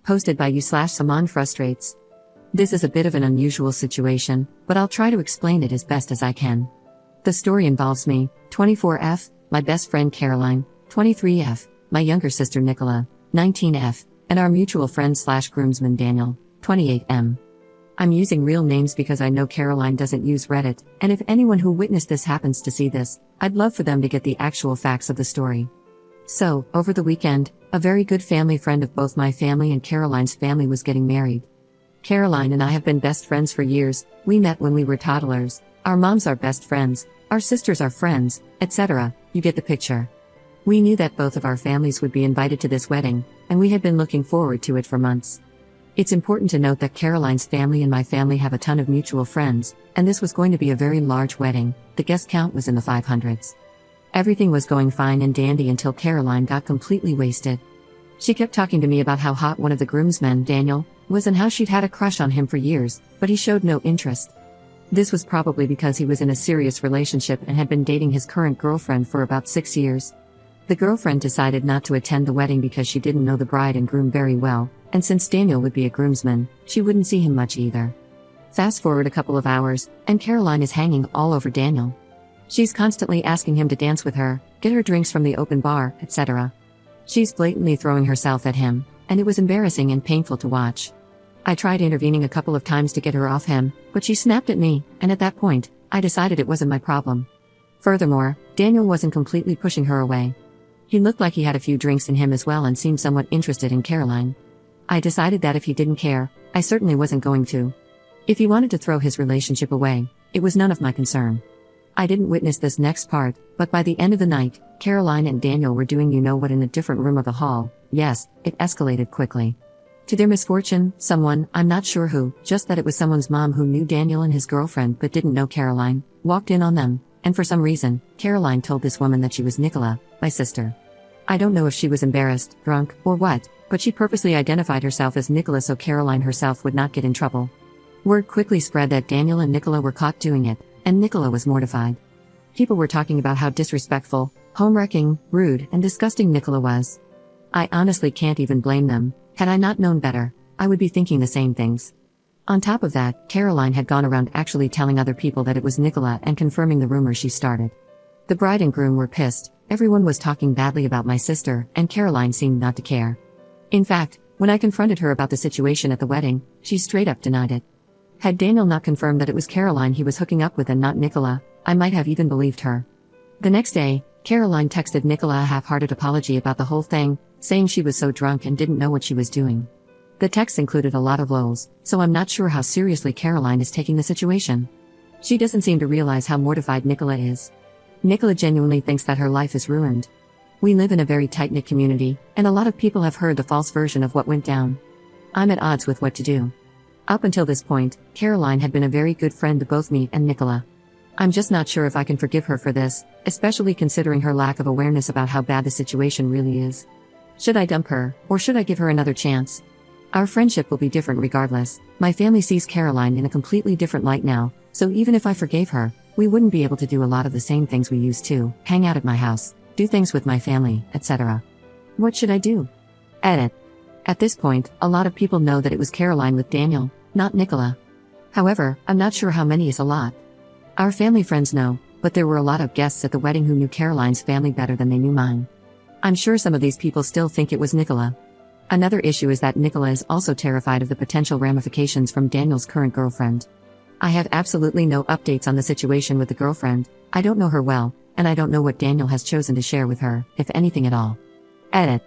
Posted by you/Saman Frustrates. This is a bit of an unusual situation, but I'll try to explain it as best as I can. The story involves me, 24F, my best friend Caroline, 23F, my younger sister Nicola, 19F, and our mutual friend/groomsman Daniel, 28M. I'm using real names because I know Caroline doesn't use Reddit, and if anyone who witnessed this happens to see this, I'd love for them to get the actual facts of the story. So, over the weekend, a very good family friend of both my family and Caroline's family was getting married. Caroline and I have been best friends for years. We met when we were toddlers. Our moms are best friends, our sisters are friends, etc. You get the picture. We knew that both of our families would be invited to this wedding, and we had been looking forward to it for months. It's important to note that Caroline's family and my family have a ton of mutual friends, and this was going to be a very large wedding. The guest count was in the 500s. Everything was going fine and dandy until Caroline got completely wasted. She kept talking to me about how hot one of the groomsmen, Daniel, was and how she'd had a crush on him for years, but he showed no interest. This was probably because he was in a serious relationship and had been dating his current girlfriend for about 6 years. The girlfriend decided not to attend the wedding because she didn't know the bride and groom very well, and since Daniel would be a groomsman, she wouldn't see him much either. Fast forward a couple of hours, and Caroline is hanging all over Daniel. She's constantly asking him to dance with her, get her drinks from the open bar, etc. She's blatantly throwing herself at him, and it was embarrassing and painful to watch. I tried intervening a couple of times to get her off him, but she snapped at me, and at that point, I decided it wasn't my problem. Furthermore, Daniel wasn't completely pushing her away. He looked like he had a few drinks in him as well and seemed somewhat interested in Caroline. I decided that if he didn't care, I certainly wasn't going to. If he wanted to throw his relationship away, it was none of my concern. I didn't witness this next part, but by the end of the night, Caroline and Daniel were doing you-know-what in a different room of the hall. Yes, it escalated quickly. To their misfortune, someone, I'm not sure who, just that it was someone's mom who knew Daniel and his girlfriend but didn't know Caroline, walked in on them, and for some reason, Caroline told this woman that she was Nicola, my sister. I don't know if she was embarrassed, drunk, or what, but she purposely identified herself as Nicola so Caroline herself would not get in trouble. Word quickly spread that Daniel and Nicola were caught doing it, and Nicola was mortified. People were talking about how disrespectful, home-wrecking, rude, and disgusting Nicola was. I honestly can't even blame them. Had I not known better, I would be thinking the same things. On top of that, Caroline had gone around actually telling other people that it was Nicola and confirming the rumor she started. The bride and groom were pissed, everyone was talking badly about my sister, and Caroline seemed not to care. In fact, when I confronted her about the situation at the wedding, she straight up denied it. Had Daniel not confirmed that it was Caroline he was hooking up with and not Nicola, I might have even believed her. The next day, Caroline texted Nicola a half-hearted apology about the whole thing, saying she was so drunk and didn't know what she was doing. The text included a lot of lols, so I'm not sure how seriously Caroline is taking the situation. She doesn't seem to realize how mortified Nicola is. Nicola genuinely thinks that her life is ruined. We live in a very tight-knit community, and a lot of people have heard the false version of what went down. I'm at odds with what to do. Up until this point, Caroline had been a very good friend to both me and Nicola. I'm just not sure if I can forgive her for this, especially considering her lack of awareness about how bad the situation really is. Should I dump her, or should I give her another chance? Our friendship will be different regardless. My family sees Caroline in a completely different light now, so even if I forgave her, we wouldn't be able to do a lot of the same things we used to, hang out at my house, do things with my family, etc. What should I do? Edit. At this point, a lot of people know that it was Caroline with Daniel, not Nicola. However, I'm not sure how many is a lot. Our family friends know, but there were a lot of guests at the wedding who knew Caroline's family better than they knew mine. I'm sure some of these people still think it was Nicola. Another issue is that Nicola is also terrified of the potential ramifications from Daniel's current girlfriend. I have absolutely no updates on the situation with the girlfriend. I don't know her well, and I don't know what Daniel has chosen to share with her, if anything at all. Edit.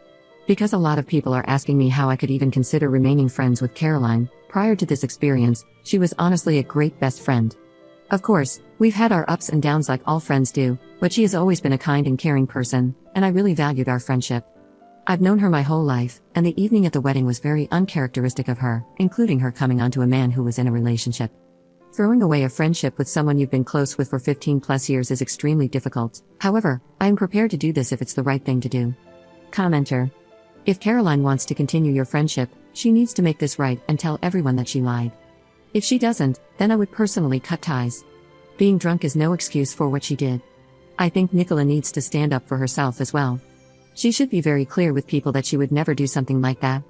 Because a lot of people are asking me how I could even consider remaining friends with Caroline, prior to this experience, she was honestly a great best friend. Of course, we've had our ups and downs like all friends do, but she has always been a kind and caring person, and I really valued our friendship. I've known her my whole life, and the evening at the wedding was very uncharacteristic of her, including her coming onto a man who was in a relationship. Throwing away a friendship with someone you've been close with for 15 plus years is extremely difficult. However, I am prepared to do this if it's the right thing to do. Commenter. If Caroline wants to continue your friendship, she needs to make this right and tell everyone that she lied. If she doesn't, then I would personally cut ties. Being drunk is no excuse for what she did. I think Nicola needs to stand up for herself as well. She should be very clear with people that she would never do something like that.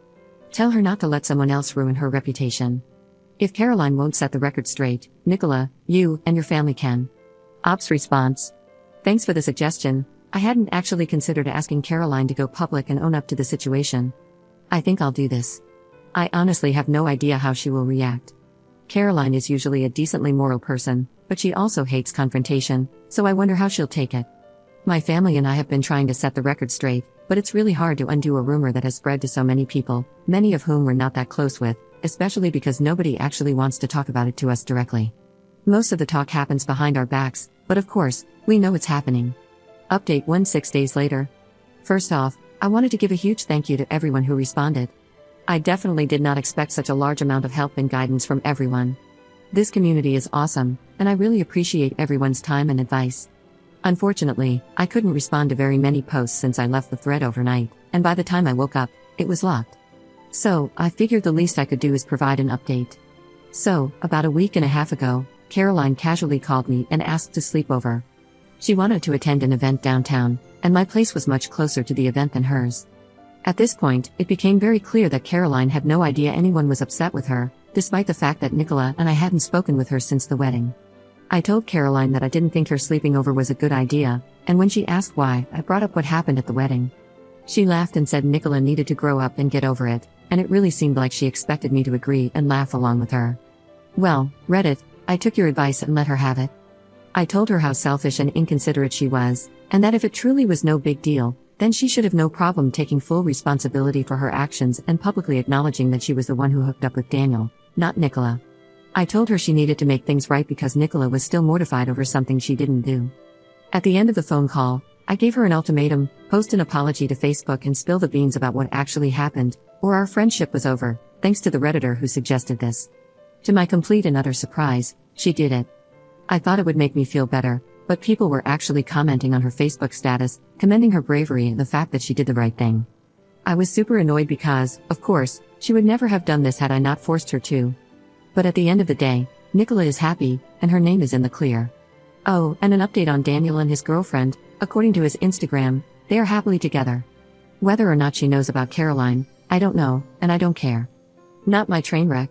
Tell her not to let someone else ruin her reputation. If Caroline won't set the record straight, Nicola, you and your family can. Ops response. Thanks for the suggestion. I hadn't actually considered asking Caroline to go public and own up to the situation. I think I'll do this. I honestly have no idea how she will react. Caroline is usually a decently moral person, but she also hates confrontation, so I wonder how she'll take it. My family and I have been trying to set the record straight, but it's really hard to undo a rumor that has spread to so many people, many of whom we're not that close with, especially because nobody actually wants to talk about it to us directly. Most of the talk happens behind our backs, but of course, we know it's happening. Update 6 days later. First off, I wanted to give a huge thank you to everyone who responded. I definitely did not expect such a large amount of help and guidance from everyone. This community is awesome, and I really appreciate everyone's time and advice. Unfortunately, I couldn't respond to very many posts since I left the thread overnight, and by the time I woke up, it was locked. So, I figured the least I could do is provide an update. So, about a week and a half ago, Caroline casually called me and asked to sleep over. She wanted to attend an event downtown, and my place was much closer to the event than hers. At this point, it became very clear that Caroline had no idea anyone was upset with her, despite the fact that Nicola and I hadn't spoken with her since the wedding. I told Caroline that I didn't think her sleeping over was a good idea, and when she asked why, I brought up what happened at the wedding. She laughed and said Nicola needed to grow up and get over it, and it really seemed like she expected me to agree and laugh along with her. Well, Reddit, I took your advice and let her have it. I told her how selfish and inconsiderate she was, and that if it truly was no big deal, then she should have no problem taking full responsibility for her actions and publicly acknowledging that she was the one who hooked up with Daniel, not Nicola. I told her she needed to make things right because Nicola was still mortified over something she didn't do. At the end of the phone call, I gave her an ultimatum: post an apology to Facebook and spill the beans about what actually happened, or our friendship was over, thanks to the Redditor who suggested this. To my complete and utter surprise, she did it. I thought it would make me feel better, but people were actually commenting on her Facebook status, commending her bravery and the fact that she did the right thing. I was super annoyed because, of course, she would never have done this had I not forced her to. But at the end of the day, Nicola is happy, and her name is in the clear. Oh, and an update on Daniel and his girlfriend. According to his Instagram, they are happily together. Whether or not she knows about Caroline, I don't know, and I don't care. Not my train wreck.